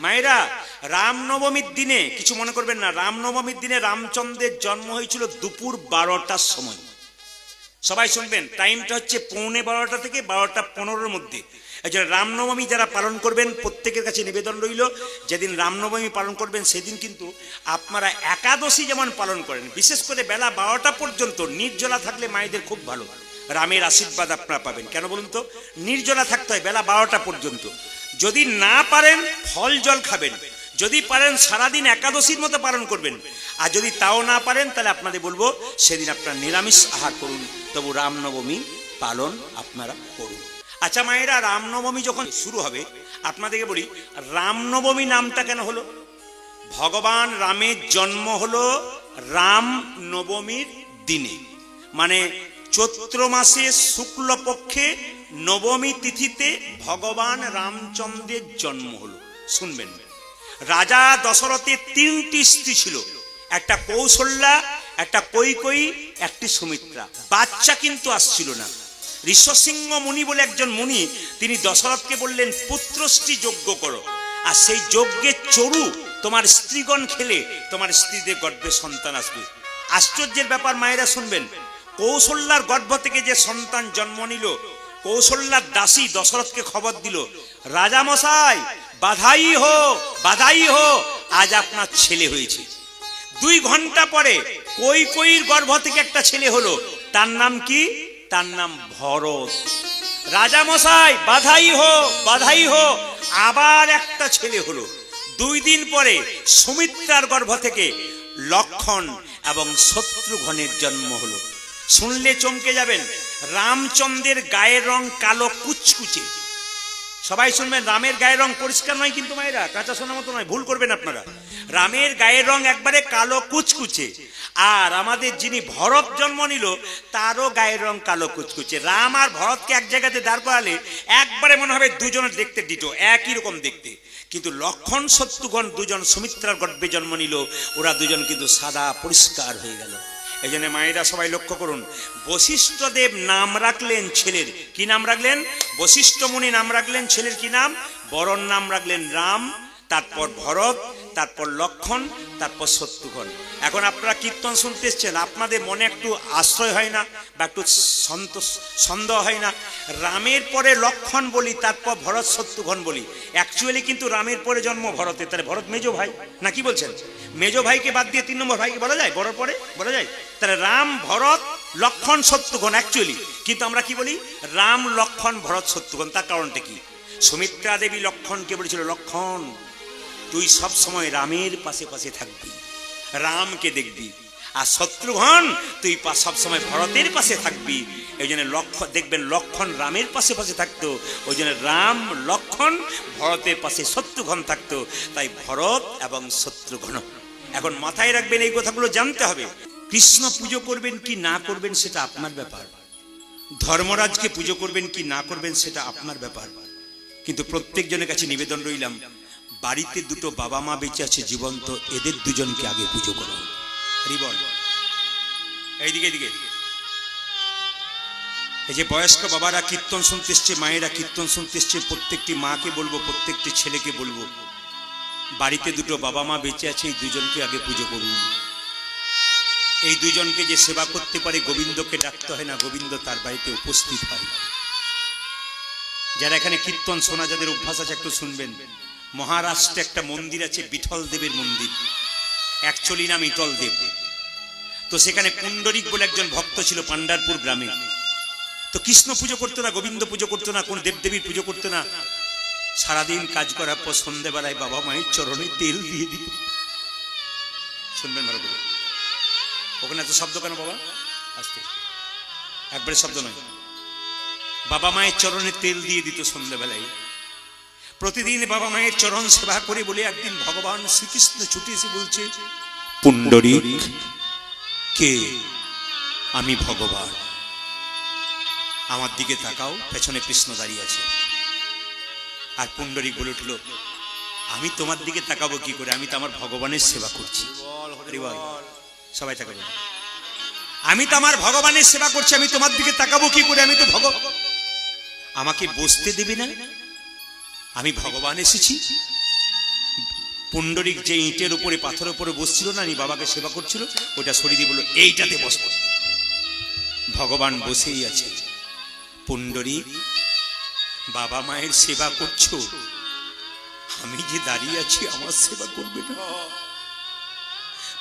মায়েরা, রামনবমীর দিনে কিছু মনে করবেন না, রামনবমীর দিনে রামচন্দ্রের জন্ম হয়েছিল দুপুর 12টার সময়। সবাই শুনবেন, টাইমটা হচ্ছে 11:45 থেকে 12:15 মধ্যে। এই জন্য রামনবমী যারা পালন করবেন প্রত্যেকের কাছে নিবেদন রইল, যেদিন রামনবমী পালন করবেন সেদিন কিন্তু আপনারা একাদশী যেমন পালন করেন, বিশেষ করে বেলা 12টা পর্যন্ত নির্জলা থাকলে মায়েদের খুব ভালো, রামের আশীর্বাদ আপনারা পাবেন। কেন বলুন তো? নির্জলা থাকতে হয় বেলা 12টা পর্যন্ত। যদি না পারেন ফল জল খাবেন, যদি পারেন সারাদিন একাদশীর মতো পালন করবেন, আর যদি তাও না পারেন তাহলে আপনাদের বলবো সেদিন আপনারা নিরামিষ আহার করুন, তবু রামনবমী পালন আপনারা করুন। আচ্ছা মায়েরা, রামনবমী যখন শুরু হবে আপনাদেরকে বলি, রামনবমী নামটা কেন হলো? ভগবান রামের জন্ম হলো রামনবমীর দিনে, মানে চৈত্র মাসে শুক্লপক্ষে নবমী তিথিতে ভগবান রামচন্দ্রের জন্ম হলো। শুনবেন, রাজা দশরথের 3টি স্ত্রী ছিল, একটা কৌশল্যা, একটা কৈকেয়ী, একটি সুমিত্রা। বাচ্চা কিন্তু আসছিল না। ঋষসিংহ মুনি বলে একজন মুনি, তিনি দশরথকে বললেন পুত্রষ্টি যজ্ঞ করো, আর সেই যজ্ঞের চরু তোমার স্ত্রীগণ খেলে তোমার স্ত্রীদের গর্ভে সন্তান আসবে। আশ্চর্যের ব্যাপার মায়েরা শুনবেন, কৌশল্যার গর্ভ থেকে যে সন্তান জন্ম নিল, কৌশল্যার দাসী দশরথকে খবর দিল, রাজা মশাই বাধাই হো, বাধাই হো, আজ আপনার ছেলে হয়েছে। 2 ঘন্টা পরে কৈকেয়ীর গর্ভ থেকে একটা ছেলে হলো, তার নাম কি? তার নাম ভরত। রাজা মশাই বাধাই হো, বাধাই হো, আবার একটা ছেলে হলো। 2 দিন পরে সুমিত্রার গর্ভ থেকে লক্ষণ এবং শত্রুঘ্নের জন্ম হলো। শুনলে চমকে যাবেন, রামচন্দ্রের গায়ের রং কালো কুচকুচে। সবাই শুনবেন, রামের গায়ের রং পরিষ্কার নয় কিন্তু মায়েরা, কাঁচা সোনার মতো নয়, ভুল করবেন আপনারা। রামের গায়ের রং একবারে কালো কুচকুচে। আর আমাদের যিনি ভরত জন্ম নিল তারও গায়ের রং কালো কুচকুচে। রাম আর ভরতকে এক জায়গাতে দাঁড় করালে একবারে মনে হবে দুজনের দেখতে ডিটো, একই রকম দেখতে। কিন্তু লক্ষণ শত্রুঘ্ন দুজন সুমিত্রার গর্ভে জন্ম নিল, ওরা দুজন কিন্তু সাদা পরিষ্কার হয়ে গেল। এই জন্য মায়েরা সবাই লক্ষ্য করুন, বশিষ্ঠদেব নাম রাখলেন ছেলের, কি নাম রাখলেন? বশিষ্ঠ মুনি নাম রাখলেন ছেলের কি নাম? বরণ নাম রাখলেন রাম, তারপর ভরত, তারপর লক্ষণ, তারপর শত্রুঘ্ন। এখন আপনারা কীর্তন শুনতে এসছেন, আপনাদের মনে একটু আশ্রয় হয় না বা একটু সন্দেহ হয় না? রামের পরে লক্ষণ বলি, তারপর ভরত শত্রুঘ্ন বলি, অ্যাকচুয়ালি কিন্তু রামের পরে জন্ম ভরতের। তাহলে ভরত মেজো ভাই না, কি বলছেন? মেজো ভাইকে বাদ দিয়ে 3 নম্বর ভাইকে বলা যায়, বড় পরে বলা যায়। তাহলে রাম ভরত লক্ষণ শত্রুঘ্ন অ্যাকচুয়ালি, কিন্তু আমরা কি বলি? রাম লক্ষণ ভরত শত্রুঘ্ন। তার কারণটা কি? সুমিত্রা দেবী লক্ষণকে বলেছিল, লক্ষণ তুই সব সময় রামের পাশে পাশে থাকবি, রামকে দেখবি, আর শত্রুঘ্ন তুই সব সময় ভরতের পাশে থাকবি। এই জন্য দেখবেন লক্ষণ রামের পাশে পাশে থাকতো, ওই জন্য রাম লক্ষণ ভরতের পাশে শত্রুঘ্ন থাকতো, তাই ভরত এবং শত্রুঘ্ন। এখন মাথায় রাখবেন, এই কথাগুলো জানতে হবে। কৃষ্ণ পুজো করবেন কি না করবেন সেটা আপনার ব্যাপার, ধর্মরাজকে পুজো করবেন কি না করবেন সেটা আপনার ব্যাপার। কিন্তু প্রত্যেক জনের কাছে নিবেদন রইলাম, বাড়িতে 2টো বাবা মা বেঁচে আছে জীবন্ত, এদের 2জনকে আগে পুজো করো। হরিবল। এইদিকে এদিকে এই যে বয়স্ক বাবারা কীর্তন শুনতে এসছে, মায়েরা কীর্তন শুনতে এসছে, প্রত্যেকটি মাকে বলবো, প্রত্যেকটি ছেলেকে বলবো, বাড়িতে 2টো বাবা মা বেঁচে আছে, এই 2জনকে আগে পুজো করুন। এই 2জনকে যে সেবা করতে পারে, গোবিন্দকে ডাকতে হয় না, গোবিন্দ তার বাড়িতে উপস্থিত হয়। যারা এখানে কীর্তন শোনা, যাদের অভ্যাস আছে একটু শুনবেন। মহারাষ্ট্রে একটা মন্দির আছে, বিঠল দেবের মন্দির, অ্যাকচুয়ালি নাম ইটল দেব। তো সেখানে পুণ্ডরিক বলে একজন ভক্ত ছিল পান্ডারপুর গ্রামে। তো কৃষ্ণ পুজো করতো না, গোবিন্দ পুজো করতো না, কোন দেবদেবীর পুজো করতো না। সারাদিন কাজ করার পর সন্ধ্যেবেলায় বাবা মায়ের চরণে তেল দিয়ে দিত। শুনবেন ভালো করে, ওখানে এত শব্দ কেন বাবা? আস্তে, একবারে শব্দ নয়। বাবা মায়ের চরণে তেল দিয়ে দিত সন্ধ্যাবেলায়। প্রতিদিন বাবা মায়ের চরণ সেবা করে বলে একদিন ভগবান শ্রীকৃষ্ণ ছুটে এসে বলছে, পুণ্ডরিক কে? আমি ভগবান, আমার দিকে তাকাও। পেছনে কৃষ্ণ দাঁড়িয়ে আছে। আর পুণ্ডরিক বলে উঠল, আমি তোমার দিকে তাকাবো কি করে? আমি তো আমার ভগবানের সেবা করছি। সবাই তাকাবো। আমি তো আমার ভগবানের সেবা করছি, আমি তোমার দিকে তাকাবো কি করে? আমি তো আমাকে বসতে দেবে না? আমি ভগবান এসেছি। পুণ্ডরিক যে ইটের উপরে পাথরের উপরে বসছিল না, নি বাবাকে সেবা করছিল, ওটা সরিয়ে দিয়ে বলল এইটাতে বসবো। ভগবান বসেই আছে। পুণ্ডরিক, বাবা মায়ের সেবা করছো, আমি যে দাঁড়িয়ে আছি আমার সেবা করবে না?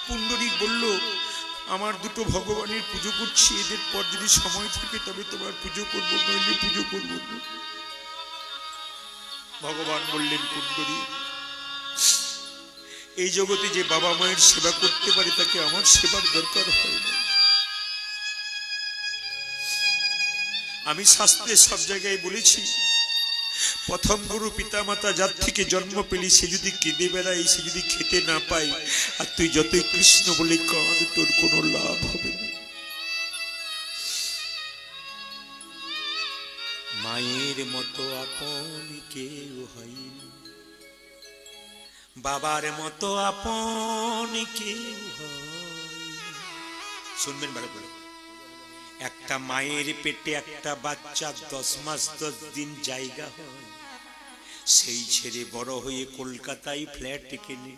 পুণ্ডরিক বলল, আমার দুটো ভগবানের পুজো করছি, এদের পর যদি সময় থাকে তবে তোমার পুজো করবো, নইলে পুজো করবো না। ভগবান বললেন, পুণ্ডরিক, এই জগতে যে বাবা মায়ের সেবা করতে পারে তাকে আমার সেবার দরকার হয় না। আমি শাস্ত্রে সব জায়গায় বলেছি, প্রথম গুরু পিতা মাতা যার থেকে জন্ম পেলি সে যদি কেঁদে বেড়ায়, সে যদি খেতে না পায়, আর তুই যতই কৃষ্ণ বলে কাঁদ, তোর কোনো লাভ হবে না। মায়ের মতো আপন কেউ হয় না, বাবার মতো আপন কেউ হয়। শুনবেন ভালো করে, একটা মায়ের পেটে একটা বাচ্চা 10 মাস 10 দিন জায়গা হয়, সেই ছেড়ে বড় হয়ে কলকাতায় ফ্ল্যাট কিনে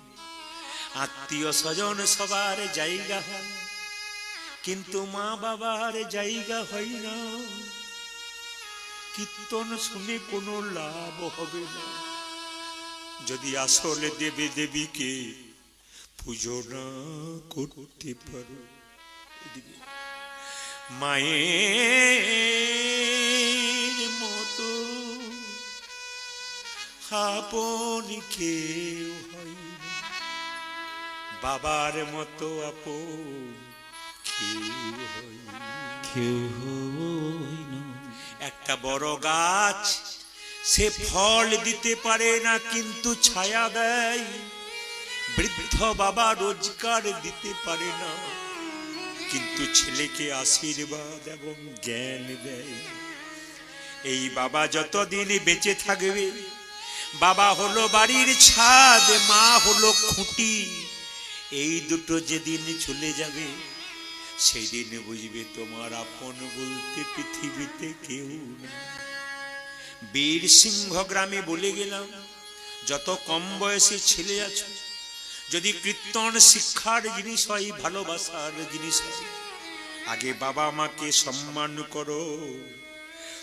আত্মীয় স্বজন সবার জায়গা হয়, কিন্তু মা বাবার জায়গা হয় না। কীর্তন শুনে কোনো লাভ হবে না যদি আসলে দেবী দেবীকে পুজো না করতে পারো। মায়ের মতো আপন কেউ হয় না, বাবার মতো আপন কেউ হয় না। একটা বড় গাছ সে ফল দিতে পারে না কিন্তু ছায়া দেয়, বৃদ্ধ বাবা রোজগার দিতে পারে না কিন্তু ছেলেকে আশীর্বাদ এবং জ্ঞান দেয়। এই বাবা যতদিন বেঁচে থাকবে, বাবা হলো বাড়ির ছাদ, মা হলো খুঁটি। এই দুটো যেদিন চলে যাবে সেই দিন বুঝবে তোমার আপন বলতে পৃথিবীতে কেউ না। বীর সিংহ গ্রামে বলে গেলাম, যত কম বয়সী ছেলে আছো, যদি কীর্তন শিক্ষার জিনিস হয়, ভালোবাসার জিনিস হয়, আগে বাবা মাকে সম্মান করো,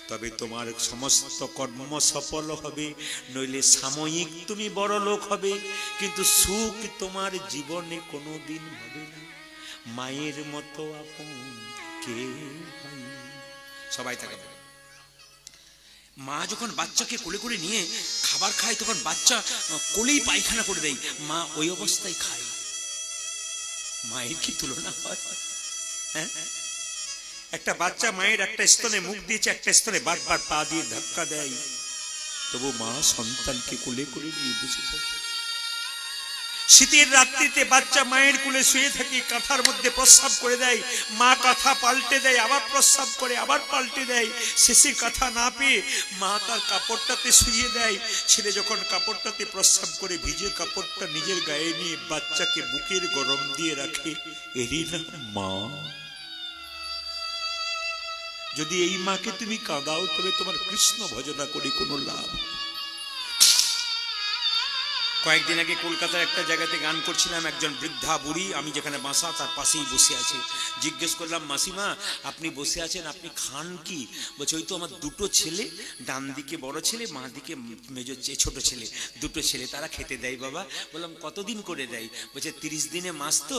তবে তোমার সমস্ত কর্ম সফল হবে। নইলে সাময়িক তুমি বড় লোক হবে, কিন্তু সুখ তোমার জীবনে কোনোদিন হবে না। মায়ের মতো আপন কে হয়? সবাই থাকে। মা যখন বাচ্চাকে কোলে করে নিয়ে খাবার খায়, তখন বাচ্চা কোলেই পায়খানা করে দেয়, মা ওই অবস্থায় খায়। মায়ের কি তুলনা হয়? হ্যাঁ, একটা বাচ্চা মায়ের একটা স্তনে মুখ দিয়েছে, একটা স্তনে বারবার পা দিয়ে ধাক্কা দেয়, তবু মা সন্তানকে কোলে করে নিয়ে বসে থাকে। শীতের রাত্রিতে বাচ্চা মায়ের কোলে শুয়ে থাকে, কাঁথার মধ্যে প্রস্রাব করে দেয়, মা কাঁথা পাল্টে দেয়, আবার প্রস্রাব করে, আবার পাল্টে দেয়। শেষে কাঁথা না পেয়ে মা তার কাপড়টাতে শুয়ে দেয়। ছেলে যখন কাপড়টাতে প্রস্রাব করে ভিজে কাপড়টা নিজের গায়ে নিয়ে বাচ্চাকে বুকের গরম দিয়ে রাখে, এরই নাম মা। যদি এই মাকে তুমি কাঁদাও, তবে তোমার কৃষ্ণ ভজনা করে কোনো লাভ। কয়েকদিন আগে কলকাতার একটা জায়গাতে গান করছিলাম, একজন বৃদ্ধা বুড়ি, আমি যেখানে বাসা তার পাশেই বসে আছে। জিজ্ঞেস করলাম, মাসিমা আপনি বসে আছেন, আপনি খান কি? বলছে, ওই তো আমার দুটো ছেলে, ডান দিকে বড় ছেলে, মা দিকে মেজো ছোট ছেলে, দুটো ছেলে, তারা খেতে দেয় বাবা। বললাম, কতদিন করে দেয়? বলছে 30 দিনে মাস তো,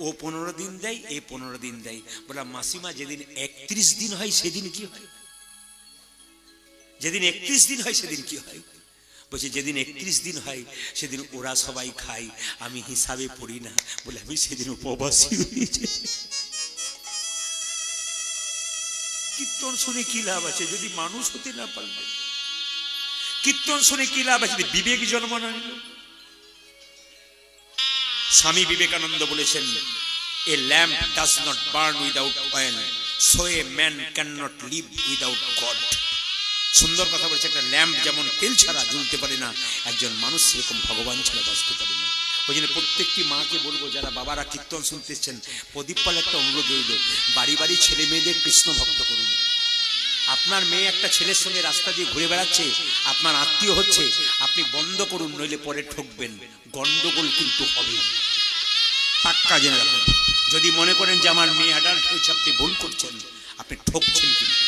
ও 15 দিন দেয়, এ 15 দিন দেয়। বললাম, মাসিমা যেদিন 31 দিন হয় সেদিন কি হয়? যেদিন 31 দিন হয় সেদিন কি হয়? বলছে, যেদিন 31 দিন হয় সেদিন ওরা সবাই খায়, আমি হিসাবে পড়ি না, বলে আমি সেদিন উপবাসী হয়েছে। কীর্তন শুনে কি লাভ আছে যদি মানুষ হতে না পারবে? কীর্তন শুনে কি লাভ আছে যদি বিবেক জন্ম না নিল? স্বামী বিবেকানন্দ বলেছেন, a lamp does not burn without oil, so a man can not live without God. সুন্দর কথা বলছে, একটা ল্যাম্প যেমন তেল ছাড়া জ্বলতে পারে না, একজন মানুষ সেরকম ভগবান ছাড়া বাঁচতে পারে না। ওই জন্য প্রত্যেকটি মাকে বলবো, যারা বাবারা কীর্তন শুনতেছেন, প্রদীপ পাল একটা অনুরোধ রইল, বাড়ি বাড়ি ছেলে মেয়েদের কৃষ্ণ ভক্ত করুন। আপনার মেয়ে একটা ছেলের সঙ্গে রাস্তা দিয়ে ঘুরে বেড়াচ্ছে, আপনার আত্মীয় হচ্ছে, আপনি বন্ধ করুন, নইলে পরে ঠকবেন, গন্ডগোল কিন্তু হবে, পাক্কা জেনে রাখুন। যদি মনে করেন যে আমার মেয়ে অ্যাডাল্ট হয়েছে, আপনি ভুল করছেন, আপনি ঠকছেন। কিন্তু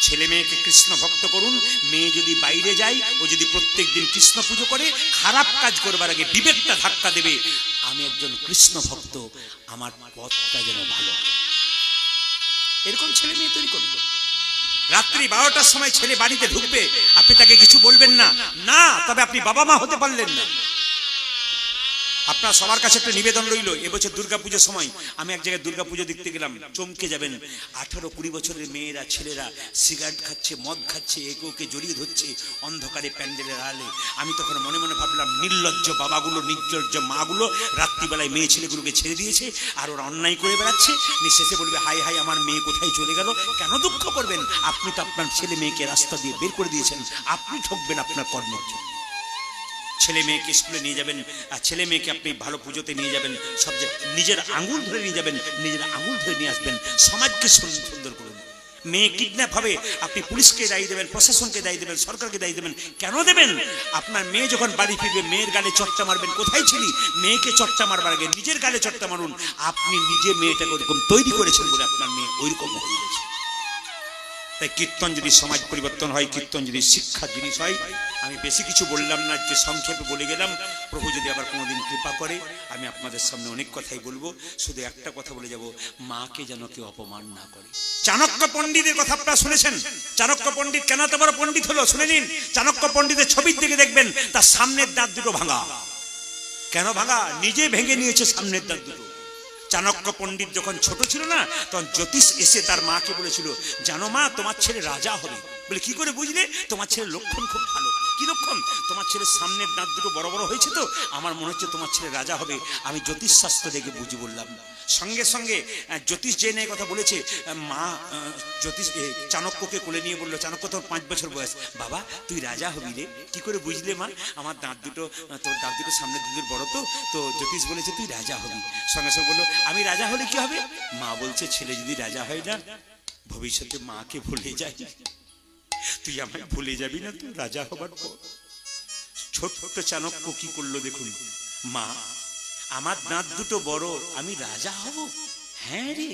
ছেলে মেয়েকে কৃষ্ণ ভক্ত করুন। মেয়ে যদি বাইরে যায়, ও যদি প্রত্যেক দিন কৃষ্ণ পুজো করে, খারাপ কাজ করবার আগে বিবেকটা ধাক্কা দেবে, আমি একজন কৃষ্ণ ভক্ত, আমার পথটা যেন ভালো। এরকম ছেলে মেয়ে তৈরি করুন। রাত্রি 12টার সময় ছেলে বাড়িতে ঢুকবে, আপনি তাকে কিছু বলবেন না, না তবে আপনি বাবা মা হতে পারলেন না। আপনার সবার কাছে একটা নিবেদন রইল, এবছর দুর্গাপুজোর সময় আমি এক জায়গায় দুর্গাপুজো দেখতে গেলাম, চমকে যাবেন। 18-20 বছরের মেয়েরা, ছেলেরা সিগারেট খাচ্ছে, মদ খাচ্ছে, একে ওকে জড়িয়ে ধরছে অন্ধকারে প্যান্ডেলের আড়ালে। আমি তখন মনে মনে ভাবলাম, নির্লজ্জ বাবাগুলো, নির্লজ্জ মাগুলো রাত্রিবেলায় মেয়ে ছেলেগুলোকে ছেড়ে দিয়েছে, আর ওরা অন্যায় করে বেড়াচ্ছে। শেষে বলবে, হাই হাই আমার মেয়ে কোথায় চলে গেল। কেন দুঃখ করবেন? আপনি তো আপনার ছেলে মেয়েকে রাস্তা দিয়ে বের করে দিয়েছেন, আপনি ঠকবেন আপনার কর্মের জন্য। ছেলে মেয়েকে স্কুলে নিয়ে যাবেন, আর ছেলে মেয়েকে আপনি ভালো পুজোতে নিয়ে যাবেন, সব নিজের আঙুল ধরে নিয়ে যাবেন, নিজের আঙুল ধরে নিয়ে আসবেন, সমাজকে সুন্দর করুন। মেয়ে কিডন্যাপ হবে, আপনি পুলিশকে দায়ী দেবেন, প্রশাসনকে দায়ী দেবেন, সরকারকে দায়ী দেবেন। কেন দেবেন? আপনার মেয়ে যখন বাড়ি ফিরবে, মেয়ের গালে চট্টা মারবেন, কোথায় ছিলি? মেয়েকে চট্টা মারবার আগে নিজের গালে চট্টা মারুন। আপনি নিজে মেয়েটাকে ওরকম তৈরি করেছেন বলে আপনার মেয়ে ওইরকম হয়ে গেছে। তাই কীর্তন যদি সমাজ পরিবর্তন হয়, কীর্তন যদি শিক্ষার জিনিস হয়, আমি বেশি কিছু বললাম না, যে সংক্ষেপে বলে গেলাম। প্রভু যদি আবার কোনোদিন কৃপা করে, আমি আপনাদের সামনে অনেক কথাই বলবো। শুধু একটা কথা বলে যাব, মাকে যেন কেউ অপমান না করে। চাণক্য পণ্ডিতের কথা আপনারা শুনেছেন। চাণক্য পণ্ডিত কেন এত বড় পণ্ডিত হলো শুনে নিন। চাণক্য পণ্ডিতের ছবির দিকে দেখবেন, তার সামনের দাঁত দুটো ভাঙা। কেন ভাঙা? নিজে ভেঙে নিয়েছে সামনের দাঁত দুটো। চাণক্য পণ্ডিত যখন ছোট ছিল না, তখন জ্যোতিষ এসে তার মাকে বলেছিল, জানো মা, তোমার ছেলে রাজা হবে। বলে, কি করে বুঝলে? তোমার ছেলের লক্ষণ খুব ভালো। কি লক্ষণ? তোমার ছেলের সামনের দাঁত দুটো বড় বড় হয়েছে, তো আমার মনে হচ্ছে তোমার ছেলে রাজা হবে। আমি জ্যোতিষ শাস্ত্র দেখে বুঝি বললাম। সঙ্গে সঙ্গে জ্যোতিষ যে নিয়ে কথা বলেছে, মা জ্যোতিষ চাণক্যকে কোলে নিয়ে বললো, চাণক্য তোর 5 বছর বয়স, বাবা তুই রাজা হবি রে। কি করে বুঝলে মা? আমার দাঁত দুটো, তোর দাঁত দুটো সামনের দুটোর বড়, তো জ্যোতিষ বলেছে তুই রাজা হবি। সঙ্গে সঙ্গে বললো, আমি রাজা হলে কি হবে? মা বলছে, ছেলে যদি রাজা হয় না, ভবিষ্যতে মাকে ভুলে যায়। তুই আমায় ভুলে যাবি না তো রাজা হবার পর? ছোট্ট চাণক্য কি করলো দেখুন, মা আমার দাঁত দুটো বড়, আমি রাজা হব? হ্যাঁ রে,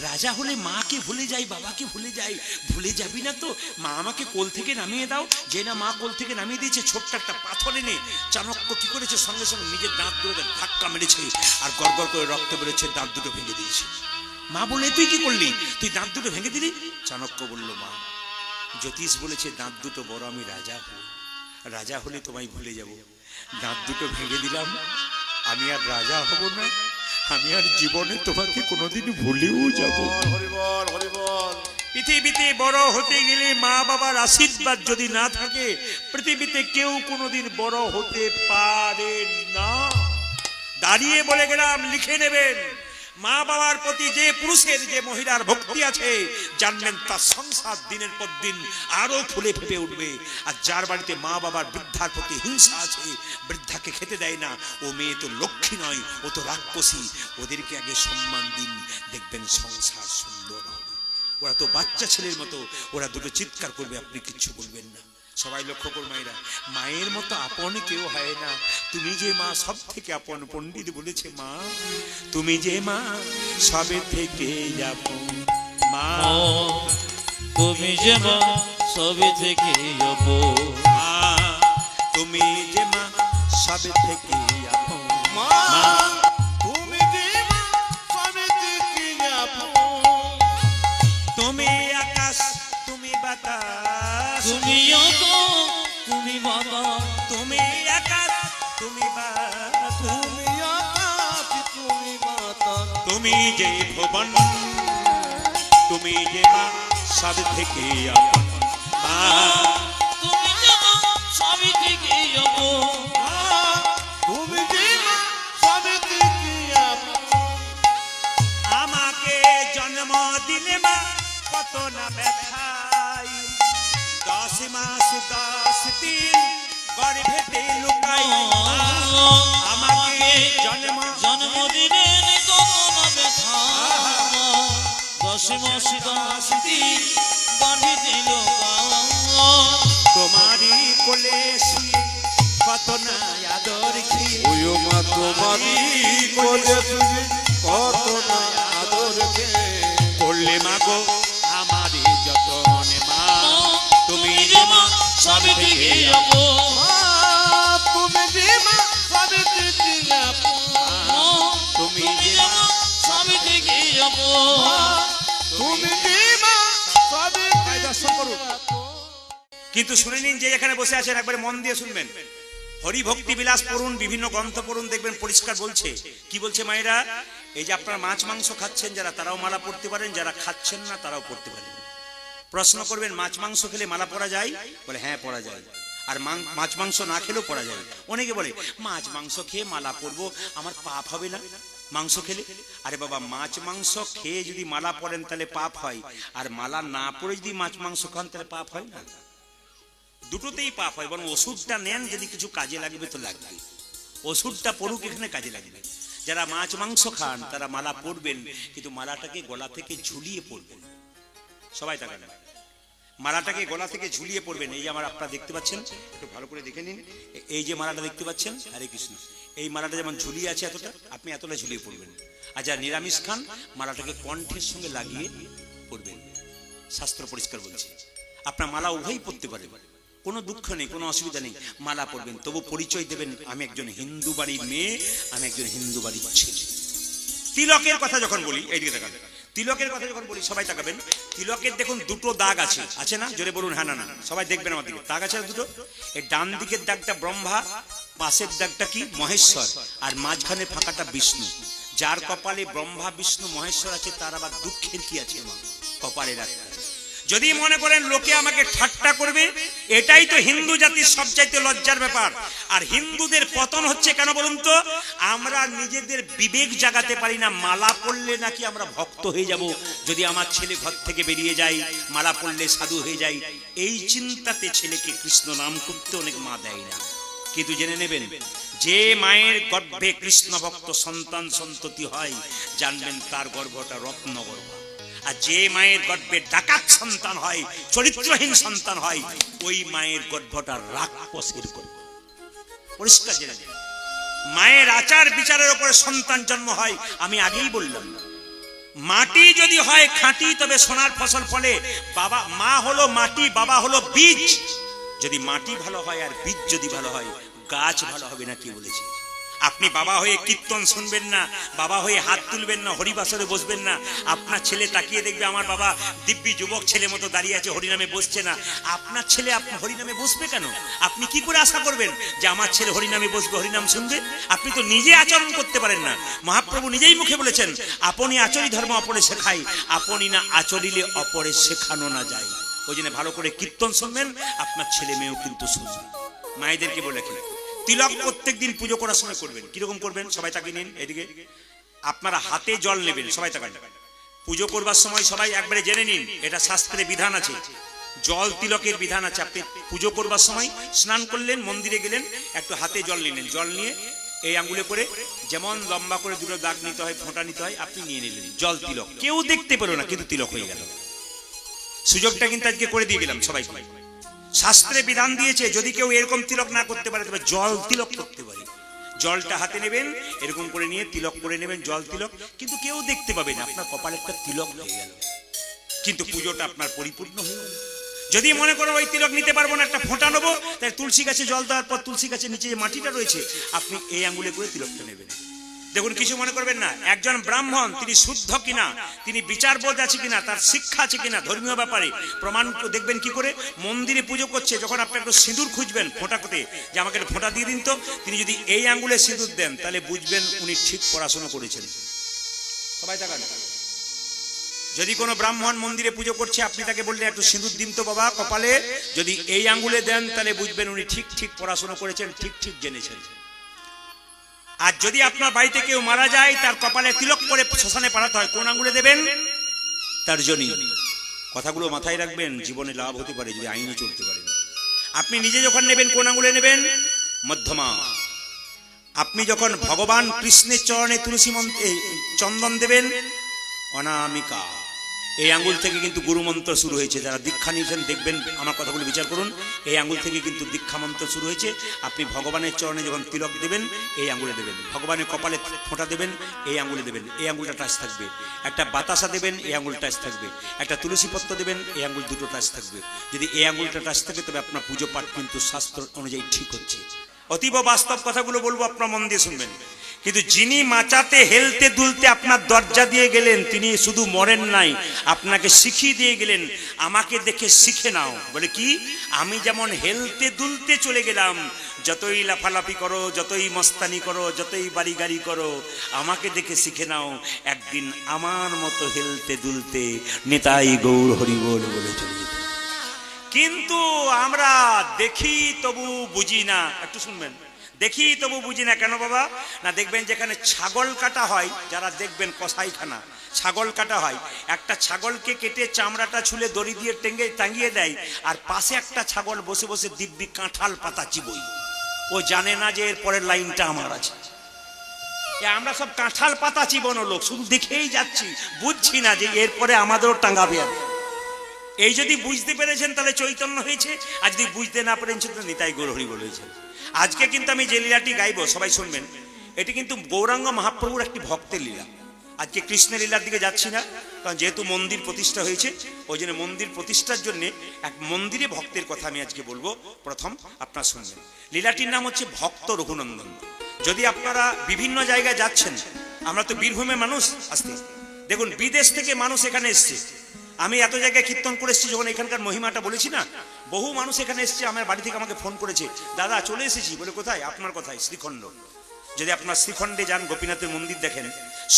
রাজা হলে মাকে ভুলে যাই, বাবাকে ভুলে যাই। ভুলে যাবি না তো? মা আমাকে কোল থেকে নামিয়ে দাও। যে না মা কোল থেকে নামিয়ে দিয়েছে, ছোট্ট একটা পাথর এনে চাণক্য কি করেছে, সঙ্গে সঙ্গে নিজের দাঁত দুটো ধাক্কা মেরেছে, আর গড়গড় করে রক্ত বেরোচ্ছে, দাঁত দুটো ভেঙে দিয়েছে। মা বলে, তুই কি করলি? তুই দাঁত দুটো ভেঙে দিলি? চাণক্য বলল, মা জ্যোতিষ বলেছে দাঁত দুটো বড়, আমি রাজা হব। রাজা হলে তোমায় ভুলে যাব। দাঁত দুটো ভেঙে দিলাম, আমি আর রাজা হব না, আমি আর জীবনে তোমাকে কোনোদিন ভুলেও যাব। পৃথিবীতে বড় হতে গেলে মা বাবার আশীর্বাদ যদি না থাকে, পৃথিবীতে কেউ কোনোদিন বড় হতে পারে না। দাঁড়িয়ে বলে গেলাম, লিখে নেবেন, মা বাবার প্রতি যে পুরুষের, যে মহিলার ভক্তি আছে, জানবেন তার সংসার দিনের পর দিন আরো ফুলে ফেপে উঠবে। আর যার বাড়িতে মা বাবার বৃদ্ধার প্রতি হিংসা আছে, বৃদ্ধাকে খেতে দেয় না, ও মেয়ে তো লক্ষ্মী নয়, ও তো রাক্ষসী, ওদেরকে আগে সম্মান দিন, দেখবেন সংসার সুন্দর হবে। ওরা তো বাচ্চা ছেলের মতো, ওরা দুটো চিৎকার করবে, আপনি কিচ্ছু বলবেন না। সবাই লক্ষ্য কর মায়েরা, মায়ের মতো আপন কেউ হয় না। তুমি যে মা সব থেকে আপন, পণ্ডিত বলেছে মা তুমি যে মা সবে থেকে আপন। মা তুমি যে মা সবে থেকে আপন। মা তুমি যে মা সবে থেকে আপন। মা তুমি যে মা সবে থেকে আপন। তুমি আকাশ, তুমি বাতাস, তুমি তুমি বাতাস, তুমি আকাশ, তুমি বাতাস, তুমি আকাশ, তুমি বাতাস, তুমি যে ভুবন, তুমি যে মা সব থেকে আপন। মা তুমি যে মা সবে থেকে আপন। তুমি যে মা সবে থেকে আপন। আমাকে জন্ম দিলে মা কত না ব্যথাই, 10 মাস 10 দিন গর্ভেতে লুকাই। আমাকে জন্ম জন্মদিনের কত না ব্যথা, 10 দশে মাসে দাসী বাঁধি দিল তোমারই কোলে শুয়ে কত না আদর খেয়ে ওই মা তোমারই কোলে শুয়ে কত না আদর খেয়ে করলে মাগো আমারই যতনে মা তুমি যে মা সবে থেকে তুমি যে মা সবে থেকে তুমি যে মা সবে থেকে তুমি যে মা সবে দর্শন করুন। কিন্তু শুনে নিন, যে এখানে বসে আছেন একবারে মন দিয়ে শুনবেন। হরি ভক্তি বিলাস পড়ুন, বিভিন্ন গ্রন্থ পড়ুন, দেখবেন পরিষ্কার বলছে। কি বলছে মায়েরা? এই যে আপনারা মাছ মাংস খাচ্ছেন যারা, তারাও মালা পড়তে পারেন, যারা খাচ্ছেন না তারাও পড়তে পারেন। প্রশ্ন করবেন মাছ মাংস খেলে মালা পড়া যায়? বলে হ্যাঁ পড়া যায়। আর মাছ মাংস না খেলেও পড়া যায়। অনেকে বলে মাছ মাংস খেয়ে মালা পরবো, আমার পাপ হবে না মাংস খেলে? আরে বাবা, মাছ মাংস খেয়ে যদি মালা পরেন তাহলে পাপ হয়, আর মালা না পরে যদি মাছ মাংস খান তাহলে পাপ হয় না? দুটোতেই পাপ হয়। বরং ওষুধটা নেন, যদি কিছু কাজে লাগবে তো লাগবে, ওষুধটা পড়ুক, এখানে কাজে লাগবে। যারা মাছ মাংস খান তারা মালা পরবেন, কিন্তু মালাটাকে গলা থেকে ঝুলিয়ে পরবেন। সবাই তাকান, মালাটাকে গলা থেকে ঝুলিয়ে পড়বেন। এই যে আমার আপনারা দেখতে পাচ্ছেন, একটু ভালো করে দেখে নিন। এই যে মালাটা দেখতে পাচ্ছেন, হরে কৃষ্ণ, এই মালাটা যেমন ঝুলিয়ে আছে এতটা, আপনি এতটা ঝুলিয়ে পড়বেন। আর যারা নিরামিষ খান, মালাটাকে কণ্ঠের সঙ্গে লাগিয়ে পড়বেন। শাস্ত্র পরিষ্কার বলছে আপনার মালা উভয়ই পড়তে পারে, কোনো দুঃখ নেই, কোনো অসুবিধা নেই, মালা পড়বেন। তবু পরিচয় দেবেন আমি একজন হিন্দু বাড়ির মেয়ে, আমি একজন হিন্দু বাড়ির ছেলে। তিলকের কথা যখন বলি, এইদিকে তাকাবেন, তিলকের কথা যখন বলি সবাই তাকাবেন। তিলকের দেখুন দুটো দাগ আছে, আছে না? জোরে বলুন হ্যাঁ না না। সবাই দেখবেন আমার দিকে, দাগ আছে দুটো। এই ডান দিকের দাগটা ব্রহ্মা, পাশের দাগটা কি? মহেশ্বর, আর মাঝখানে ফাঁকাটা বিষ্ণু। যার কপালে ব্রহ্মা বিষ্ণু মহেশ্বর আছে তার আবার দুঃখের কি আছে? মা কপালে রাখতে। যদি মনে করেন লোকে আমাকে ঠাট্টা করবে, এটাই তো হিন্দু জাতির সবচাইতে লজ্জার ব্যাপার। আর হিন্দুদের পতন হচ্ছে কেন বলুন তো? আমরা নিজেদের বিবেক জাগাতে পারি না। মালা পড়লে নাকি আমরা ভক্ত হয়ে যাব, যদি আমার ছেলে ঘর থেকে বেরিয়ে যায়, মালা পড়লে সাধু হয়ে যায়, এই চিন্তাতে ছেলেকে কৃষ্ণ নাম করতে অনেক মা দেয় না। কিন্তু জেনে নেবেন, যে মায়ের গর্ভে কৃষ্ণ ভক্ত সন্তান সন্ততি হয়, জানবেন তার গর্ভটা রত্ন গর্ভ। আর যে মায়ের গর্ভে ডাকাত সন্তান হয়, চরিত্রহীন সন্তান হয়, ওই মায়ের গর্ভটা রাক্ষসের গর্ভ। পরিষ্কার জেনে নেবেন। মায়ের আচার বিচারের উপরে সন্তান জন্ম হয়। আমি আগেই বললাম, মাটি যদি হয় খাঁটি তবে সোনার ফসল ফলে। বাবা মা হলো মাটি, বাবা হলো বীজ। যদি মাটি ভালো হয় আর বীজ যদি ভালো হয়, গাছ ভালো হবে না। কি বলেছে? আপনি বাবা হয়ে কীর্তন শুনবেন না, বাবা হয়ে হাত তুলবেন না, হরিবাসরে বসবেন না। আপনার ছেলে তাকিয়ে দেখবে আমার বাবা দিব্যি যুবক ছেলে মতো দাঁড়িয়ে আছে, হরিনামে বসছে না। আপনার ছেলে আপনি হরিনামে বসবে কেন? আপনি কি করে আশা করবেন যে আমার ছেলে হরিনামে বসবে, হরিনাম শুনবে? আপনি তো নিজে আচরণ করতে পারেন না। মহাপ্রভু নিজেই মুখে বলেছেন, আপনি আচরি ধর্ম অপরে শেখাই, আপনি না আচরিলে অপরে শেখানো না যায়। ওই জন্য ভালো করে কীর্তন শুনবেন, আপনার ছেলে মেয়েও কিন্তু শুনবে। মায়েদেরকে বলে কি, তিলক প্রত্যেকদিন পুজো করার সময় করবেন। কিরকম করবেন? সবাই তাকিয়ে নিন এদিকে। আপনারা হাতে জল নেবেন, সবাই তাকান। পুজো করবার সময় সবাই একবারে জেনে নিন, এটা শাস্ত্রে বিধান আছে, জল তিলকের বিধান আছে। আপনি পুজো করবার সময় স্নান করলেন, মন্দিরে গেলেন, একটু হাতে জল নিলেন, জল নিয়ে এই আঙ্গুলে করে যেমন লম্বা করে দুটো দাগ নিতে হয়, ফোঁটা নিতে হয়, আপনি নিয়ে নিলেন জল তিলক। কেউ দেখতে পেল না, কিন্তু তিলক হয়ে গেল। সুযোগটা কিন্তু আজকে করে দিয়ে গেলাম সবাই। শাস্ত্রে বিধান দিয়েছে, যদি কেউ এরকম তিলক না করতে পারে তবে জল তিলক করতে পারে। জলটা হাতে নেবেন, এরকম করে নিয়ে তিলক করে নেবেন, জল তিলক, কিন্তু কেউ দেখতে পাবে না, আপনার কপালে একটা তিলক হয়ে গেল, কিন্তু পুজোটা আপনার পরিপূর্ণ হয়ে গেল। যদি মনে করো ওই তিলক নিতে পারবো না, একটা ফোঁটা নেবো, তাই তুলসী গাছে জল দেওয়ার পর তুলসী গাছের নিচে যে মাটিটা রয়েছে, আপনি এই আঙ্গুলে করে তিলকটা নেবেন। দেখুন, কিছু মনে করবেন না। একজন ব্রাহ্মণ তিনি শুদ্ধ কিনা, তিনি বিচারবোধ আছে কিনা, তার শিক্ষা আছে কিনা ধর্মীয় ব্যাপারে প্রমাণ দেখবেন কি করে? মন্দিরে পুজো করছে, যখন আপনি একটু সিঁদুর খুঁজবেন ফোঁটা করতে, যে আমাকে একটু ফোঁটা দিয়ে দিন তো, তিনি যদি এই আঙ্গুলে সিঁদুর দেন তাহলে বুঝবেন উনি ঠিক পড়াশোনা করেছেন। সবাই তাকান। যদি কোনো ব্রাহ্মণ মন্দিরে পুজো করছে, আপনি তাকে বললেন একটু সিঁদুর দিন তো বাবা কপালে, যদি এই আঙ্গুলে দেন তাহলে বুঝবেন উনি ঠিক ঠিক পড়াশোনা করেছেন, ঠিক ঠিক জেনেছেন। আর যদি আপনার বাড়িতে কেউ মারা যায়, তার কপালে তিলক করে শ্মশানে পাঠাতে হয়, কোন আঙ্গুলে দেবেন? তার জন্য। কথাগুলো মাথায় রাখবেন, জীবনে লাভ হতে পারে যদি আইনে চলতে পারেন। আপনি নিজে যখন নেবেন কোন আঙ্গুলে নেবেন? মধ্যমা। আপনি যখন ভগবান কৃষ্ণের চরণে তুলসী চন্দন দেবেন, অনামিকা। এই আঙ্গুল থেকে কিন্তু গুরুমন্ত্র শুরু হয়েছে। যারা দীক্ষা নিয়েছেন দেখবেন, আমার কথাগুলো বিচার করুন। এই আঙ্গুল থেকে কিন্তু দীক্ষা মন্ত্র শুরু হয়েছে। আপনি ভগবানের চরণে যখন তিলক দেবেন এই আঙ্গুলে দেবেন, ভগবানের কপালে ফোঁটা দেবেন এই আঙ্গুলে দেবেন, এই আঙ্গুলটা টাচ থাকবে। একটা বাতাসা দেবেন এই আঙ্গুল টাচ থাকবে। একটা তুলসী পত্র দেবেন এই আঙ্গুল দুটো টাচ থাকবে। যদি এই আঙ্গুলটা টাচ থাকে তবে আপনার পুজো পাঠ কিন্তু শাস্ত্র অনুযায়ী ঠিক হচ্ছে। অতীব বাস্তব কথাগুলো বলবো, আপনার মন দিয়ে শুনবেন। কিন্তু যিনি মাচাতে হেলতে দুলতে আপনার দরজা দিয়ে গেলেন, তিনি শুধু মরেন নাই, আপনাকে শিখিয়ে দিয়ে গেলেন, আমাকে দেখে শিখে নাও। বলে কি, আমি যেমন হেলতে দুলতে চলে গেলাম, যতই লাফালাফি করো, যতই মস্তানি করো, যতই বাড়ি গাড়ি করো, আমাকে দেখে শিখে নাও, একদিন আমার মতো হেলতে দুলতে নিতাই গৌর হরিবোল বলে চলে যেত। কিন্তু আমরা দেখি তবু বুঝি না। একটু শুনবেন, দেখি তবু বুঝি না। কেন বাবা? না, দেখবেন যেখানে ছাগল কাটা হয়, যারা দেখবেন কসাইখানা ছাগল কাটা হয়, একটা ছাগলকে কেটে চামড়াটা ছুলে দড়ি দিয়ে টেঙ্গে টাঙিয়ে দেয়, আর পাশে একটা ছাগল বসে বসে দিব্যি কাঁঠাল পাতা চিবই। ও জানে না যে এর পরের লাইনটা আমার আছে। আমরা সব কাঁঠাল পাতা চিবানো লোক, শুধু দেখেই যাচ্ছি, বুঝছি না যে এরপরে আমাদেরও টাঙ্গাবে। এই যদি বুঝতে পেরেছেন তাহলে চৈতন্য হয়েছে, আর যদি বুঝতে না পেরেছেন তো নিতাই গৌর হরি বলেছেন। আজকে কিন্তু আমি যে লীলাটি গাইবো সবাই শুনবেন, এটি কিন্তু গৌরাঙ্গ মহাপ্রভুর একটি ভক্তের লীলা। আজকে কৃষ্ণের লীলার দিকে যাচ্ছি না, কারণ যেহেতু মন্দির প্রতিষ্ঠা হয়েছে, ওই জন্য মন্দির প্রতিষ্ঠার জন্য এক মন্দিরে ভক্তের কথা আমি আজকে বলবো। প্রথম আপনারা শুনবেন, লীলাটির নাম হচ্ছে ভক্ত রঘুনন্দন। যদি আপনারা বিভিন্ন জায়গায় যাচ্ছেন, আমরা তো বীরভূমের মানুষ, আসতে দেখুন বিদেশ থেকে মানুষ এখানে এসছে। আমি এত জায়গায় কীর্তন করে এসেছি, যখন এখানকার মহিমাটা বলেছি না, বহু মানুষ এখানে এসছে, আমার বাড়ি থেকে আমাকে ফোন করেছে, দাদা চলে এসেছি। বলে কোথায়? আপনার কোথায়? শ্রীখণ্ড। যদি আপনার শ্রীখণ্ডে যান, গোপীনাথের মন্দির দেখেন,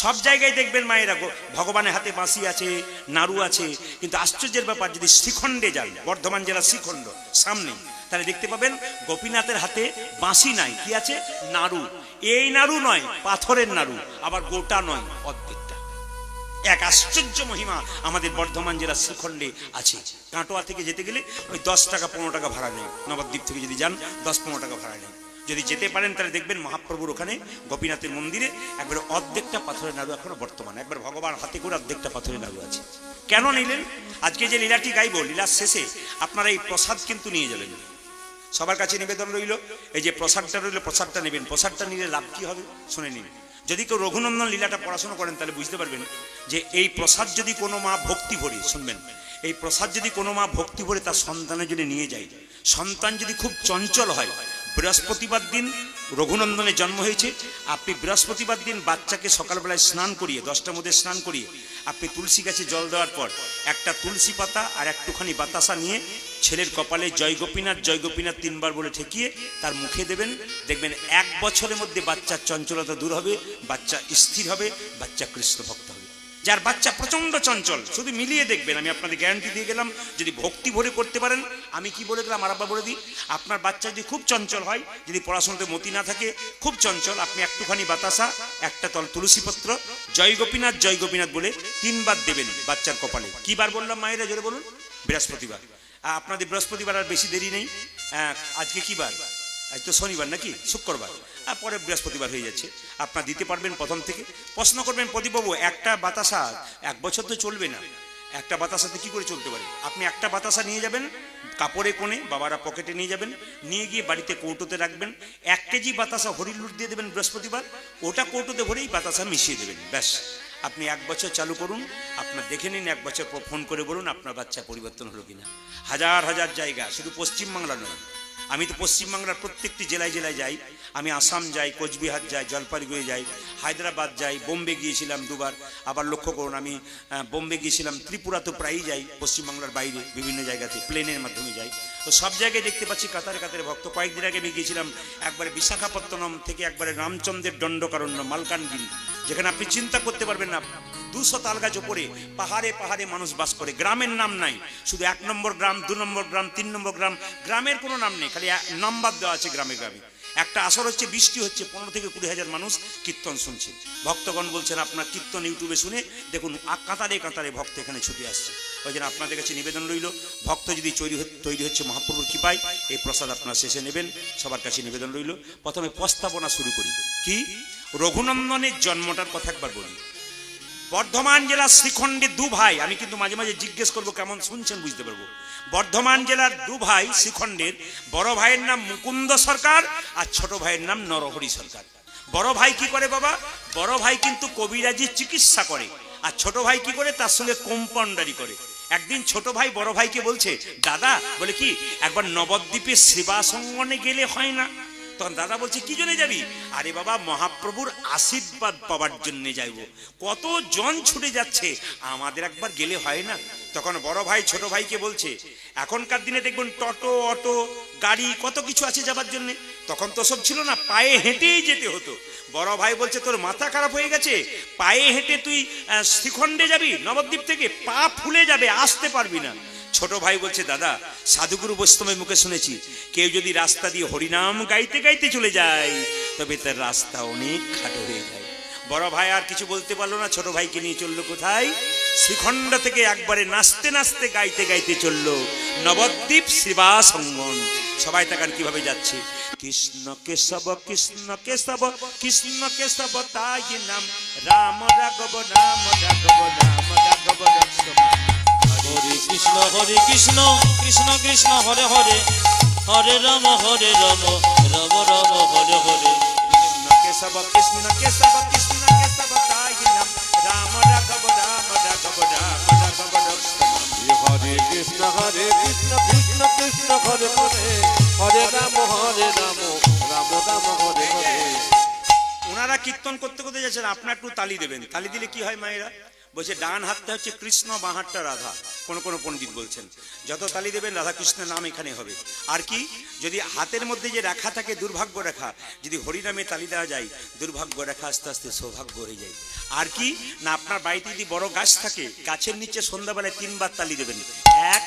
সব জায়গায় দেখবেন মায়েরা ভগবানের হাতে বাঁশি আছে, নাড়ু আছে। কিন্তু আশ্চর্যের ব্যাপার, যদি শ্রীখণ্ডে যান, বর্ধমান জেলার শ্রীখণ্ড সামনে, তাহলে দেখতে পাবেন গোপীনাথের হাতে বাঁশি নাই, কি আছে? নাড়ু। এই নাড়ু নয়, পাথরের নাড়ু, আবার গোটা নয়, অর্ধেকটা। এক আশ্চর্য মহিমা আমাদের বর্ধমান জেলার শ্রীখণ্ডে আছে। কাটোয়া থেকে যেতে গেলে ওই 10 টাকা 15 টাকা ভাড়া নেই। নবদ্বীপ থেকে যদি যান 10-15 টাকা ভাড়া নেই। যদি যেতে পারেন তাহলে দেখবেন মহাপ্রভুর ওখানে গোপীনাথের মন্দিরে একবারে অর্ধেকটা পাথরের নাড়ু এখনো বর্তমানে, একবার ভগবান হাতে করে অর্ধেকটা পাথরের নাড়ু আছে। কেন নিলেন? আজকে যে লীলাটি গাইব, লীলার শেষে আপনারা এই প্রসাদ কিন্তু নিয়ে যাবেন। সবার কাছে নিবেদন রইল, এই যে প্রসাদটা রইল, প্রসাদটা নেবেন। প্রসাদটা নিলে লাভ কি হবে শুনে নিন। যদি কেউ রঘুনন্দন লীলাটা পড়াশোনা করেন তাহলে বুঝতে পারবেন যে এই প্রসাদ যদি কোনো মা ভক্তি ভরে, শুনবেন, এই প্রসাদ যদি কোনো মা ভক্তি ভরে তার সন্তানের জন্য নিয়ে যায়, সন্তান যদি খুব চঞ্চল হয়, বৃহস্পতিবার দিন রঘুনন্দনের জন্ম হয়েছে, আপনি বৃহস্পতিবার দিন বাচ্চাকে সকালবেলায় স্নান করিয়ে, 10টার মধ্যে স্নান করিয়ে, আপনি তুলসী গাছে জল দেওয়ার পর একটা তুলসী পাতা আর একটুখানি বাতাসা নিয়ে ছেলের কপালে জয় গোপীনাথ 3 বার বলে ঠেকিয়ে তার মুখে দেবেন। দেখবেন 1 বছরের মধ্যে বাচ্চার চঞ্চলতা দূর হবে, বাচ্চা স্থির হবে, বাচ্চা কৃষ্ণ ভক্ত হবে। যার বাচ্চা প্রচন্ড চঞ্চল, শুধু মিলিয়ে দেখবেন, আমি আপনাদের গ্যারান্টি দিয়ে গেলাম, যদি ভক্তি ভরে করতে পারেন, আমি কি বলে গেলাম আর আব্বা বলে দিই, আপনার বাচ্চা যদি খুব চঞ্চল হয়, যদি পড়াশোনাতে মতি না থাকে, খুব চঞ্চল, আপনি একটুখানি বাতাসা, একটা তুলসী পত্র, জয় গোপীনাথ বলে 3 বার দেবেন বাচ্চার কপালে। কি বার বললাম মায়েরা, জোরে বলুন? বৃহস্পতিবার। আপনাদের বৃহস্পতিবার আর বেশি দেরি নেই। আজকে কি বার? আজ তো শনিবার নাকি, শুক্রবার, আর পরে বৃহস্পতিবার হয়ে যাচ্ছে। আপনারা দিতে পারবেন প্রথম থেকে। প্রশ্ন করবেন, প্রদীপবাবু একটা বাতাসা 1 বছর তো চলবে না, একটা বাতাসাতে কি করে চলতে পারে? আপনি একটা বাতাসা নিয়ে যাবেন কাপড়ে কোণে, বাবারা পকেটে নিয়ে যাবেন, নিয়ে গিয়ে বাড়িতে কৌটোতে রাখবেন। 1 কেজি বাতাসা হরিলুট দিয়ে দেবেন বৃহস্পতিবার, ওটা কৌটোতে ভরেই বাতাসা মিশিয়ে দেবেন, ব্যাস। আপনি 1 বছর চালু করুন, আপনার দেখে নিন, 1 বছর পর ফোন করে বলুন আপনার বাচ্চা পরিবর্তন হলো কিনা। হাজার হাজার জায়গা, শুধু পশ্চিমবাংলা নয়, আমি তো পশ্চিমবাংলার প্রত্যেকটি জেলায় জেলায় যাই। আমি আসাম যাই, কোচবিহার যাই, জলপাইগুড়ি যাই, হায়দ্রাবাদ যাই, বোম্বে গিয়েছিলাম 2 বার। আবার লক্ষ্য করুন, আমি বোম্বে গিয়েছিলাম, ত্রিপুরা তো প্রায়ই যাই, পশ্চিমবাংলার বাইরে বিভিন্ন জায়গাতে প্লেনের মাধ্যমে যাই। তো সব জায়গায় দেখতে পাচ্ছি কাতারে কাতারে ভক্ত। কয়েকদিন আগে আমি গিয়েছিলাম একবারে বিশাখাপত্তনম থেকে একবারে রামচন্দ্রের দণ্ডকারণ্য মালকানগিরি, যেখানে আপনি চিন্তা করতে পারবেন না, 200 তাল গাছ ওপরে, পাহাড়ে পাহাড়ে মানুষ বাস করে। গ্রামের নাম নাই, শুধু 1 নম্বর গ্রাম, 2 নম্বর গ্রাম, 3 নম্বর গ্রাম, গ্রামের কোনো নাম নেই, খালি নাম্বার দেওয়া আছে গ্রামে গ্রামে। একটা আসর হচ্ছে, বৃষ্টি হচ্ছে, 15 থেকে 20 হাজার মানুষ কীর্তন শুনছে। ভক্তগণ বলছেন আপনার কীর্তন ইউটিউবে শুনে দেখুন, কাতারে কাতারে ভক্ত এখানে ছুটে আসছে। ওই জন্য আপনাদের কাছে নিবেদন রইল, ভক্ত যদি তৈরি হচ্ছে মহাপ্রভুর কৃপায়, এই প্রসাদ আপনারা শেষে নেবেন। সবার কাছে নিবেদন রইল। প্রথমে প্রস্তাবনা শুরু করি। কি? রঘুনন্দনের জন্মটার কথা একবার বলি। বর্ধমান জেলার শ্রীখণ্ডে দু ভাই, আমি কিন্তু মাঝে মাঝে জিজ্ঞেস করবো কেমন শুনছেন বুঝতে পারবো। বর্ধমান জেলার দু ভাই শ্রীখণ্ডের, বড় ভাইয়ের নাম মুকুন্দ সরকার আর ছোট ভাইয়ের নাম নরহরি সরকার। বড় ভাই কি করে বাবা? বড় ভাই কিন্তু কবিরাজি চিকিৎসা করে, আর ছোট ভাই কি করে? তার সঙ্গে কম্পাউন্ডারি করে। একদিন ছোট ভাই বড় ভাইকে বলছে, দাদা, বলে কি, একবার নবদ্বীপে সেবা সঙ্গনে গেলে হয় না? তখন দাদা বলছে, কি জন্য যাবি? আরে বাবা, মহাপ্রভুর আশীর্বাদ পাওয়ার জন্য যাইব। কত জন ছুটে যাচ্ছে, আমাদের একবার গেলে হয় না? তখন বড় ভাই ছোট ভাইকে বলছে, এখনকার দিনে দেখবেন টোটো, অটো, গাড়ি, কত কিছু আছে যাবার জন্য। তখন তো সব ছিল না, পায়ে হেঁটেই যেতে হতো। বড় ভাই বলছে, তোর মাথা খারাপ হয়ে গেছে? পায়ে হেঁটে তুই শ্রীখণ্ডে যাবি? নবদ্বীপ থেকে পা ফুলে যাবে, আসতে পারবি না। ছোট ভাই বলছে, দাদা, সাধুগুরু বৈষ্ণবের মুখে শুনেছি, কেউ যদি রাস্তা দিয়ে হরিনাম গাইতে গাইতে চলে যায় তবে তার রাস্তা অনেক খাটো হয়ে যায়। বড় ভাই আর কিছু বলতে পারলো না, ছোট ভাইকে নিয়ে চললো কোথায়? শ্রীখণ্ড থেকে একবারে নাচতে নাচতে গাইতে গাইতে চললো নবদ্বীপ সেবা সঙ্গন। সবাই তাকান কিভাবে যাচ্ছে। কৃষ্ণ কেশব কৃষ্ণ কেশব কৃষ্ণ কেশব তাই নাম, রাম রাঘব রাম রাঘব রাম রাঘব রক্ষম। হরে কৃষ্ণ কৃষ্ণ কৃষ্ণ হরে হরে, হরে রাম রাম রাম হরে হরে। কৃষ্ণ কেশব কৃষ্ণ কেশব কৃষ্ণ কেশব তাই নাম, রাম রাঘব রাম রাঘব রাম রাঘব রক্ষম। হরে কৃষ্ণ কৃষ্ণ কৃষ্ণ হরে হরে, হরে রাম রাম রাম হরে হরে। ওনারা কীর্তন করতে করতে যাচ্ছেন, আপনার একটু তালি দেবেন। তালি দিলে কি হয় মায়েরা? বলছে ডান হাতটা হচ্ছে কৃষ্ণ, বাঁ হাতটা রাধা। কোন কোন পণ্ডিত বলছেন যত তালি দেবেন রাধা কৃষ্ণের নাম এখানে হবে। আর কি, যদি হাতের মধ্যে যে রেখা থাকে দুর্ভাগ্য রেখা, যদি হরিনামে তালি দেওয়া যায় দুর্ভাগ্য রেখা আস্তে আস্তে সৌভাগ্য হয়ে যায়। আর কি না, আপনার বাড়িতে যদি বড় গাছ থাকে, গাছের নিচে সন্ধ্যাবেলায় 3 বার তালি দেবেন, 1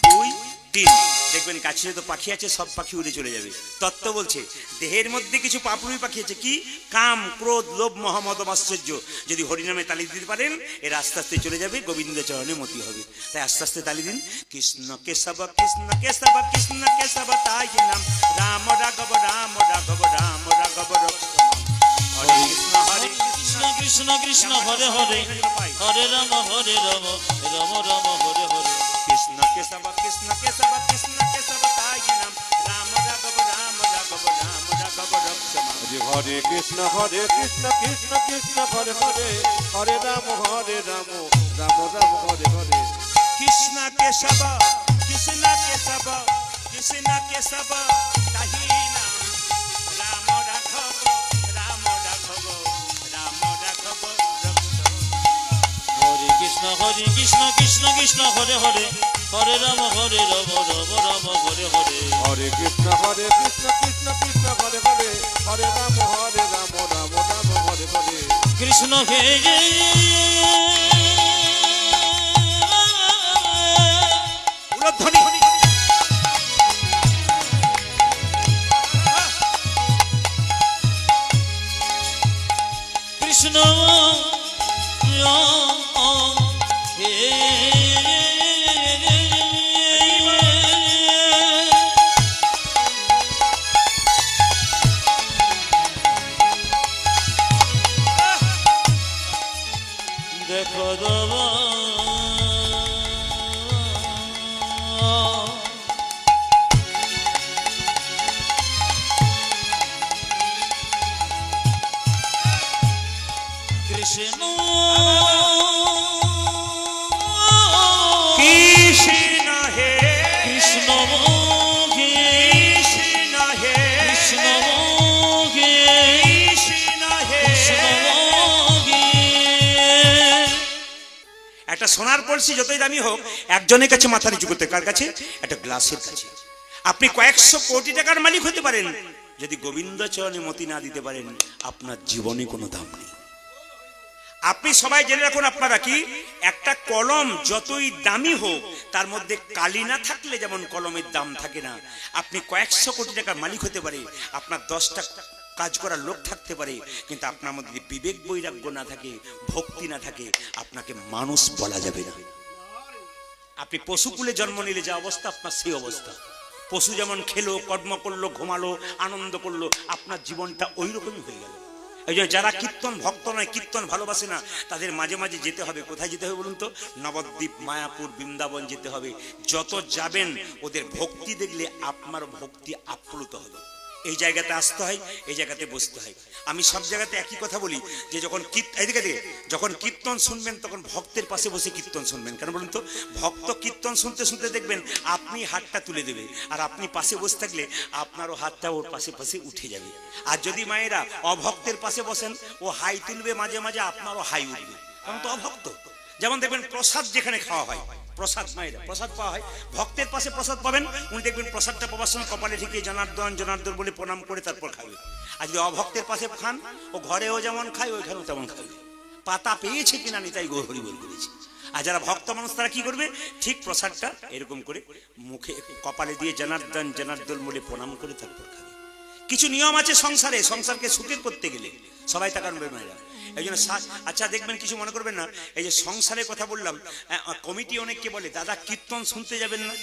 2 3। দেখবেন গাছে তো পাখি আছে, সব পাখি উড়ে চলে যাবে। তত্ত্ব বলছে দেহের মধ্যে কিছু পাপড়ি পাখি আছে, কি, কাম, ক্রোধ, লোভ, মোহ, মদ, মাশ্চর্য। যদি হরিনামে তালি দিতে পারেন এর আস্তে আস্তে চলে যাবে, গোবিন্দ চরণে মতি হবে। তাই আস্তে আস্তে তালি দিন। কৃষ্ণ কেশব কৃষ্ণ কেশব কৃষ্ণ কেশব তাই নাম, রাম রাঘব রাম রাঘব রাম রাঘব রক্ষম। হরে কৃষ্ণ কৃষ্ণ কৃষ্ণ কৃষ্ণ হরে হরে, হরে রাম রাম রাম হরে হরে। কৃষ্ণ কেশব কৃষ্ণ কেশব কৃষ্ণ কেশব তাই নাম, রাম রাঘব রাম রাঘব রাম রাঘব রক্ষম। হরে কৃষ্ণ কৃষ্ণ কৃষ্ণ হরে হরে, হরে রাম রাম রাম হরে হরে। কৃষ্ণ কেশব কৃষ্ণ কেশব কৃষ্ণ কেশব তাহি নাম, রাম রাঘব রাম রাঘব রাম রাঘব রক্ষম। হরে কৃষ্ণ কৃষ্ণ কৃষ্ণ হরে হরে, হরে রাম রাম রাম হরে হরে। হরে কৃষ্ণ কৃষ্ণ কৃষ্ণ হরে হরে, হরে রাম রাম রাম হরে হরে। কৃষ্ণ হে উলধ্বনি। কৃষ্ণ দেখো বাবা, কৃষ্ণ কৃষ্ণ হে কৃষ্ণ হে কৃষ্ণ হে কৃষ্ণ হে কৃষ্ণ হে। একটা সোনার কলসি যতই দামি হোক, একজনের কাছে মাথা নিচু করতে, কার কাছে? একটা গ্লাসের কাছে। আপনি কয়েকশো কোটি টাকার মালিক হতে পারেন, যদি গোবিন্দ চরণে মতি না দিতে পারেন আপনার জীবনে কোনো দাম নেই। আপনি সবাই জেনে রাখুন, আপনারা কি, একটা কলম যতই দামি হোক তার মধ্যে কালি না থাকলে যেমন কলমের দাম থাকে না, আপনি কয়েকশো কোটি টাকার মালিক হতে পারে, আপনার 10টা কাজ করার লোক থাকতে পারে, কিন্তু আপনার মধ্যে বিবেক বৈরাগ্য না থাকে, ভক্তি না থাকে, আপনাকে মানুষ বলা যাবে না। আপনি পশুকুলে জন্ম নিলে যে অবস্থা, আপনার সেই অবস্থা। পশু যেমন খেলো, কর্ম করলো, ঘুমালো, আনন্দ করলো, আপনার জীবনটা ওই রকমই হয়ে গেল। এই জন্য যারা কীর্তন ভক্ত নয়, কীর্তন ভালোবাসে না, তাদের মাঝে মাঝে যেতে হবে। কোথায় যেতে হবে বলুন তো? নবদ্বীপ, মায়াপুর, বৃন্দাবন যেতে হবে। যত যাবেন ওদের ভক্তি দেখলে আপনার ভক্তি আপ্লুত হবে। এই জায়গাতে আসতে হয়, এই জায়গাতে বসতে হয়। আমি সব জায়গাতে একই কথা বলি যে যখন কীর্তন শুনবেন তখন ভক্তের পাশে বসে কীর্তন শুনবেন। কেন বলুন তো? ভক্ত কীর্তন শুনতে শুনতে দেখবেন আপনি হাতটা তুলে দেবে, আর আপনি পাশে বসে থাকলে আপনারও হাতটা ওর পাশে পাশে উঠে যাবে। আর যদি মায়েরা অভক্তের পাশে বসেন, ও হাই তুলবে, মাঝে মাঝে আপনারও হাই উঠবে, কারণ তো অভক্ত। যেমন দেখবেন প্রসাদ যেখানে খাওয়া হয়, প্রসাদ মায়েরা প্রসাদ পাওয়া হয়, ভক্তের পাশে প্রসাদ পাবেন, উনি দেখবেন প্রসাদটা পাওয়ার সময় কপালে ঠিকই জনার্দন জনার্দন বলে প্রণাম করে তারপর খাবে। আর যদি অভক্তের পাশে খান, ও ঘরেও যেমন খায় ওইখানেও তেমন খাবে। পাতা পেয়েছে কিনা নি তাই হরি বল করেছে। আর যারা ভক্ত মানুষ তারা কি করবে? ঠিক প্রসাদটা এরকম করে মুখে কপালে দিয়ে জনার্দন জনার্দন বলে প্রণাম করে তারপর খাবে। কিছু নিয়ম আছে সংসারে, সংসারকে সুখের করতে গেলে সবাই তাকানবে মায়েরা। এই জন্য আচ্ছা দেখবেন, কিছু মনে করবেন না, এই যে সংসারের কথা বললাম, কমিটি অনেককে বলে দাদা কীর্তন শুনতে যাবেন না,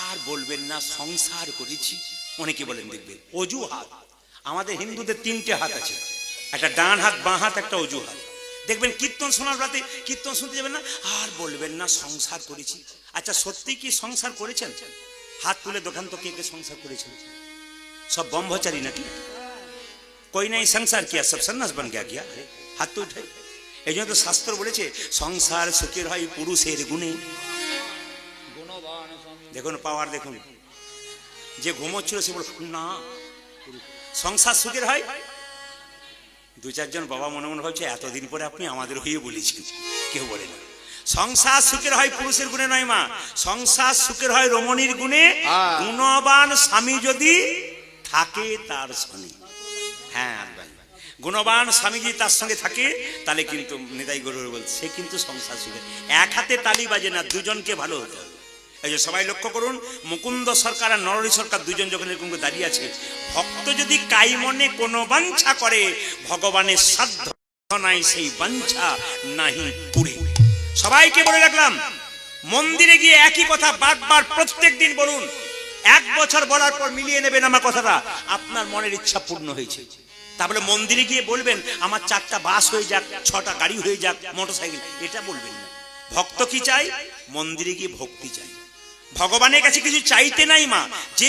আর বলবেন না সংসার করেছি। অনেকে বলেন, দেখবেন অজু হাত। আমাদের হিন্দুদের 3টে হাত আছে, একটা ডান হাত, বাঁ হাত, একটা অজু হাত। দেখবেন কীর্তন শোনার রাতে কীর্তন শুনতে যাবেন না, আর বলবেন না সংসার করেছি। আচ্ছা সত্যি কি সংসার করেছেন? হাত তুলে দোকান তো কে কে সংসার করেছেন? সব ব্রহ্মচারী নাকি? कोई नहीं संसार किया, सब सन्यास बन गया क्या? हाथ तो उठाई। এই জন্য তো শাস্ত্র বলেছে সংসার সুখের হয় পুরুষের গুণে। দেখুন পাওয়ার, দেখুন যে ঘুমোচ্ছিল সে বল না সংসার সুখের হয়। 2-4 জন বাবা মনে মনে ভাবছে এতদিন পরে আপনি আমাদের হয়ে বলেছেন। কেউ বলে না সংসার সুখের হয় পুরুষের গুণে নয় মা, সংসার সুখের হয় রমণীর গুণে। গুণবান স্বামী যদি থাকে তার স্বামী, হ্যাঁ গুণবান স্বামী যদি তার সঙ্গে থাকে তাহলে কিন্তু নিতাই গৌর বলছে সে কিন্তু সংসার সুখে। এক হাতে তালি বাজে না, দুজনকে ভালো হতে হবে। এই যে সবাই লক্ষ্য করুন, মুকুন্দ সরকার আর নরহরি সরকার দুজন যখন এরকম দাঁড়িয়ে আছে, ভক্ত যদি কাই মনে কোনো বাঞ্ছা করে, ভগবানের সাধ্য নাই সেই বাঞ্ছা নাহি পুরে। সবাইকে বলে রাখলাম, মন্দিরে গিয়ে একই কথা বারবার প্রত্যেক দিন বলুন। 1 বছর বলার পর মিলিয়ে নেবেন আমার কথাটা, আপনার মনের ইচ্ছা পূর্ণ হয়েছে। তারপরে মন্দিরে গিয়ে বলবেন আমার 4টা বাস হয়ে যাক, 6টা গাড়ি হয়ে যাক, মোটরসাইকেল, এটা বলবেন না। ভক্ত কি চাই? মন্দিরে গিয়ে ভক্তি চাই। ভগবানের কাছে কিছু চাইতে নাই মা, যে